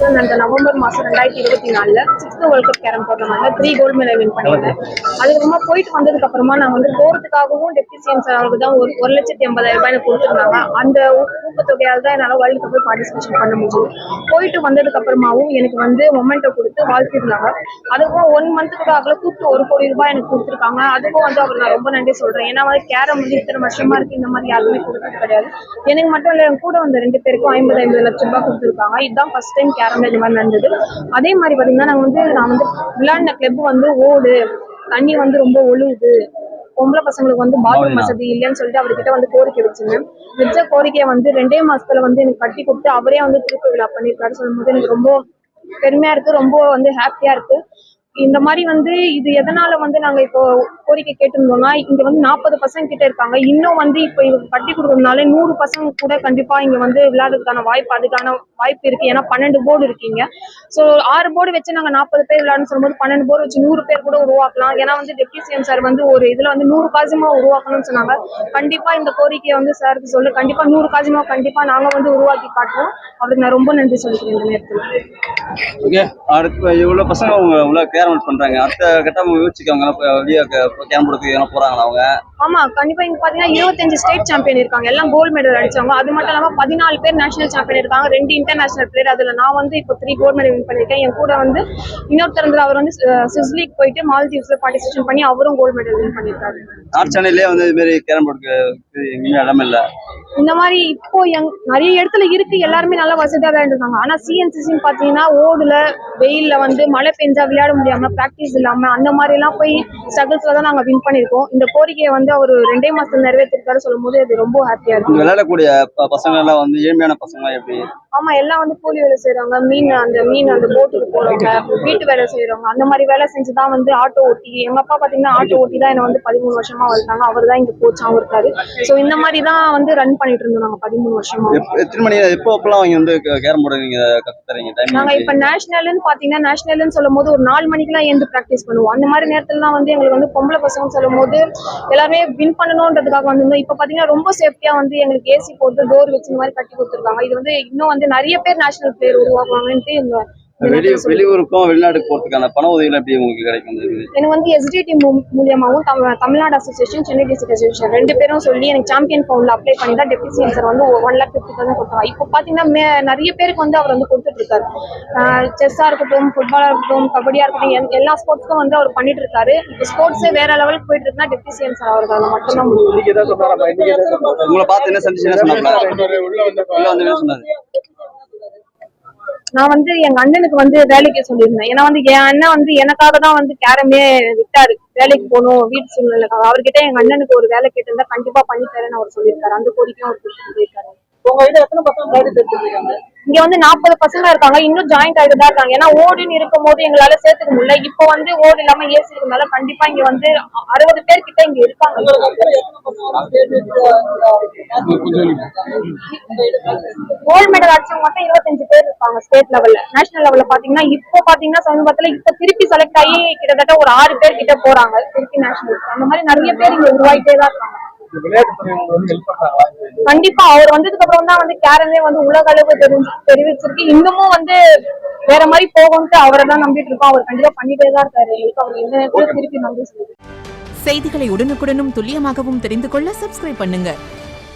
வந்து அந்த நவம்பர் மாதம் 2024 6th வேர்ல்ட் கப் கேரம் டோர்னமெண்ட்ல 3 கோல்டு மெடல் வின் பண்ணியிருந்தேன். அதுக்கப்புறமா போயிட்டு வந்ததுக்கு அப்புறமா நான் வந்து போறதுக்காகவும் டெப்டி சிஎம் சாருக்கு தான் 1,80,000 ரூபாய் கொடுத்துருந்தாங்க. அந்த ஊக்கத்தொகையால் தான் என்னால் வேர்ல்டு கப்பில் பார்ட்டிசிபேஷன் பண்ண முடியும். போயிட்டு வந்ததுக்கு அப்புறமாவும் எனக்கு வந்து மொமெண்டோ கொடுத்து வாழ்த்திருந்தாங்க. அதுக்கும் 1 மந்த்துக்கு ஆகல கூப்பிட்டு 1 கோடி ரூபாய் எனக்கு கொடுத்துருக்காங்க. அதுக்கும் வந்து அவர் நான் ரொம்ப நன்றி சொல்றேன். ஏன்னா வந்து கேரம் வந்து இத்தனை வருஷமா இருக்கு, இந்த மாதிரி யாருமே கொடுத்தது கிடையாது. எனக்கு மட்டும் இல்ல, என் கூட வந்த 2 பேருக்கும் 50 லட்சம் ரூபாய் கொடுத்துருக்காங்க. இதுதான் ஃபர்ஸ்ட் டைம் கேரம்ல இந்த மாதிரி நடந்தது. அதே மாதிரி பாத்தீங்கன்னா நான் வந்து விளையாடின கிளப் வந்து ஓடு தண்ணி வந்து ரொம்ப ஒழுகுது, பொம்பளை பசங்களுக்கு வந்து பாத்ரூம் வசதி இல்லைன்னு சொல்லிட்டு அவர்கிட்ட வந்து கோரிக்கை வச்ச கோரிக்கையை வந்து 2 மாசத்துல வந்து எனக்கு கட்டி கொடுத்து அவரே வந்து திருப்பி விழா பண்ணியிருக்காரு. சொல்லும் போது எனக்கு ரொம்ப பெருமையா இருக்கு, ரொம்ப வந்து ஹாப்பியா இருக்கு. இந்த மாதிரி வந்து இது எதனால வந்து நாங்க இப்போ கோரிக்கை கேட்டிருந்தோம்னா, இங்க வந்து 40 பசங்க கிட்ட இருக்காங்க. இன்னும் வந்து இப்போ இவங்க கட்டி கொடுக்கறதுனால 100 பசங்க கூட கண்டிப்பா இங்க வந்து விளையாடுறதுக்கான வாய்ப்பு இருக்கு. ஏன்னா 12 போர்டு இருக்கீங்க. ஸோ 6 போர்டு வச்சு நாங்க 40 பேர் விளையாடுன்னு சொல்லும்போது 12 போர்டு வச்சு 100 பேர் கூட உருவாக்கலாம். ஏன்னா வந்து டெப்டி சிஎம் சார் வந்து ஒரு இதுல வந்து 100 காசிமா உருவாக்கணும்னு சொன்னாங்க. கண்டிப்பா இந்த கோரிக்கையை வந்து சாருக்கு சொல்லு, கண்டிப்பா 100 காசிமா கண்டிப்பா நாங்க வந்து உருவாக்கி காட்டுவோம். அவருக்கு நான் ரொம்ப நன்றி சொல்லிக்கிறேன் இந்த நேரத்துல. அடுத்து இவ்வளவு பசங்க அவங்க கேரம் பண்றாங்க, அடுத்த கட்டம் யோசிச்சுக்காங்க வெளியே கேரம் போடுறதுக்கு போறாங்களா அவங்க? ஆமா, கண்டிப்பா. இங்க பாத்தீங்கன்னா 25 ஸ்டேட் சாம்பியன் இருக்காங்க, எல்லாம் கோல்டு மெடல் அடிச்சவங்க. அது மட்டும் இல்லாம 14 பேர் நேஷனல் சாம்பியன் இருக்காங்க, 2 இன்டர்நேஷனல் பிளேயர். அதுல நான் வந்து இப்போ 3 கோல்டு மெடல் வின் பண்ணிருக்கேன். என் கூட வந்து இன்னொருத்தர் அவர் வந்து ஸ்விஸ் லீக் போயிட்டு மால்தீவ்ஸ்ல பார்ட்டிசிபேஷன் பண்ணி அவரும் கோல்டு மெடல் வின் பண்ணிருக்காரு. சென்னையிலே வந்து இது மாதிரி கேரம் போர்டுக்கு எங்கேயுமே இடம் இல்ல. இந்த மாதிரி இப்போ நிறைய இடத்துல இருக்கு, எல்லாருமே நல்லா வசதியா விளையாண்டுருக்காங்க. ஆனா சிஎன்சிசி பாத்தீங்கன்னா ஓடுல வெயில்ல வந்து மழை பெஞ்சா விளையாட முடியாம பிராக்டிஸ் இல்லாம அந்த மாதிரி எல்லாம் போய் ஸ்ட்ரகிள்ஸ்ல தான் நாங்க வின் பண்ணிருக்கோம். இந்த கோரிக்கையை வந்து அவர் 2 மாசத்துல நிறைவேற்றிருக்காரு. சொல்லும் போது அது ரொம்ப ஹாப்பியா இருக்கு. விளையாடக்கூடிய பசங்க எல்லாம் வந்து ஏழ்மையான பசங்க எப்படி? ஆமா, எல்லாம் வந்து கூலி வேலை செய்யறவங்க, மீன் அந்த போட்டுக்கு போறவங்க, வீட்டு வேலை செய்யறவங்க, அந்த மாதிரி வேலை செஞ்சுதான் வந்து ஆட்டோ ஓட்டி. எங்க அப்பா பாத்தீங்கன்னா ஆட்டோ ஓட்டி தான் என்ன வந்து 13 வருஷமா வளர்த்தாங்க. அவர் தான் இங்க கோச்சாவும் இருக்காரு. சோ இந்த மாதிரி தான் வந்து ரன் பண்ணிட்டு இருந்தோம் நாங்க 13 வருஷமா. எத்தனை மணி எப்போலாம் அவங்க வந்து கேரம் போர்டு நீங்க கத்து தரீங்க? நாங்க இப்ப நேஷனல்னு பாத்தீங்கன்னா நேஷனல்னு சொல்லும் போது ஒரு 4 மணிக்கெல்லாம் எழுந்து பிராக்டிஸ் பண்ணுவோம். அந்த மாதிரி நேரத்துலலாம் வந்து எங்களுக்கு வந்து பொம்பளை பசங்க சொல்லும் போது எல்லாருமே வின் பண்ணணும்ன்றதுக்காக வந்திருந்தோம். இப்ப பாத்தீங்கன்னா ரொம்ப சேஃப்டியா வந்து எங்களுக்கு ஏசி போட்டு டோர் வச்சு இந்த மாதிரி கட்டி கொடுத்துருக்காங்க. இது வந்து இன்னும் வந்து நிறைய பேர் நேஷனல் பிளேயர் உருவாக்குவாங்கன்ட்டு வெளியூருக்கும் வெளிநாட்டுக்கு போறதுக்கான பண உதவிகள் எப்படி உங்களுக்கு கிடைக்கும்? எனக்கு வந்து எஸ்டிடி மூலியமாவும் Tamil Nadu association, Chennai district association 2 பேரும் சொல்லி எனக்கு சாம்பியன் பவுண்ட்ல அப்ளை பண்ணி தான் டெப்டி சிஎம் சார் வந்து 1,50,000 கொடுத்தாங்க. இப்போ பாத்தீங்கன்னா நிறைய பேருக்கு வந்து அவர் வந்து கொடுத்துட்டு இருக்காரு. செஸ்ஸா இருக்கட்டும், ஃபுட்பாலா இருக்கட்டும், கபடியா இருக்கட்டும், எல்லா ஸ்போர்ட்ஸ்க்கும் வந்து அவர் பண்ணிட்டு இருக்காரு. இப்போ ஸ்போர்ட்ஸே வேற லெவலுக்கு போயிட்டு இருக்குன்னா டெப்டி சிஎம் சார் அவருக்கு அதை மட்டும் தான் முடியும். உங்களை பார்த்து என்ன சந்திச்சு சொன்னாங்க? நான் வந்து எங்க அண்ணனுக்கு வந்து வேலைக்கு சொல்லியிருந்தேன். ஏன்னா வந்து என் அண்ணன் வந்து எனக்காக தான் வந்து கேரமே விட்டாரு, வேலைக்கு போகணும் வீட்டு சூழ்நிலைக்காக. அவர்கிட்ட எங்க அண்ணனுக்கு ஒரு வேலை கேட்டிருந்தா கண்டிப்பா பண்ணி தரேன்னு அவர் சொல்லியிருக்காரு. அந்த கோரிக்கையும் அவர் கொடுத்துருக்காரு. இங்க வந்து 40 பசங்க இருக்காங்க, இன்னும் ஜாயிண்ட் ஆகிட்டு தான் இருக்காங்க. ஏன்னா ஓடுன்னு இருக்கும் போது எங்களால சேர்த்துக்க முடியல. இப்போ வந்து ஓடு இல்லாம ஏசி இருக்கனால கண்டிப்பா இங்க வந்து 60 பேர் கிட்ட இங்க இருக்காங்க. கோல்டு மெடல் அடிச்சவங்க மட்டும் 25 பேர் இருக்காங்க ஸ்டேட் லெவல்ல. நேஷனல் லெவல்ல பாத்தீங்கன்னா இப்போ பாத்தீங்கன்னா சமீபத்துல இப்ப திருப்பி செலக்ட் ஆகி கிட்டத்தட்ட ஒரு 6 பேர் கிட்ட போறாங்க திருப்பி நேஷனல். அந்த மாதிரி நிறைய பேர் இங்க உருவாயிட்டே தான் இருக்காங்க. கண்டிப்பா அவர் வந்ததுக்கு அப்புறம் தான் வந்து கேரமே வந்து உலக அளவு தெரிவிச்சிருக்கு. இன்னமும் வந்து வேற மாதிரி போகும்ட்டு அவரை தான் நம்பிட்டு இருக்கோம். அவர் கண்டிப்பா பண்ணிட்டே தான் இருக்காரு. எங்களுக்கு அவர் எந்த நேரத்துல திருப்பி நன்றி சொல்லுது. செய்திகளை உடனுக்குடனும் துல்லியமாகவும் தெரிந்து கொள்ள சப்ஸ்கிரைப் பண்ணுங்க.